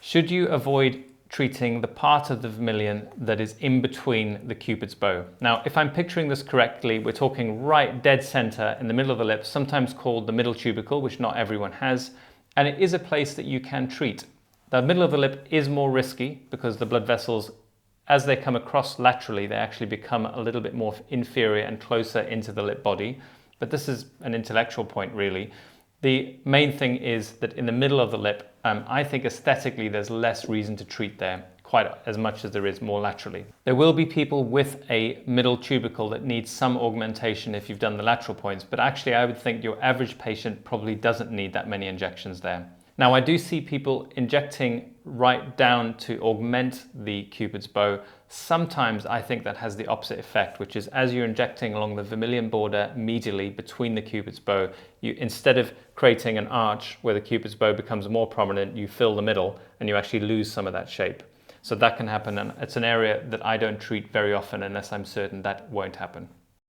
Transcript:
Should you avoid treating the part of the vermilion that is in between the cupid's bow? Now, if I'm picturing this correctly, we're talking right dead center in the middle of the lip, sometimes called the middle tubercle, which not everyone has, and it is a place that you can treat. The middle of the lip is more risky because the blood vessels, as they come across laterally, they actually become a little bit more inferior and closer into the lip body. But this is an intellectual point, really. The main thing is that in the middle of the lip, I think aesthetically there's less reason to treat there, quite as much as there is more laterally. There will be people with a middle tubercle that needs some augmentation if you've done the lateral points, but actually I would think your average patient probably doesn't need that many injections there. Now, I do see people injecting right down to augment the cupid's bow. Sometimes I think that has the opposite effect, which is as you're injecting along the vermilion border medially between the cupid's bow, you, instead of creating an arch where the cupid's bow becomes more prominent, you fill the middle and you actually lose some of that shape. So that can happen, and it's an area that I don't treat very often unless I'm certain that won't happen.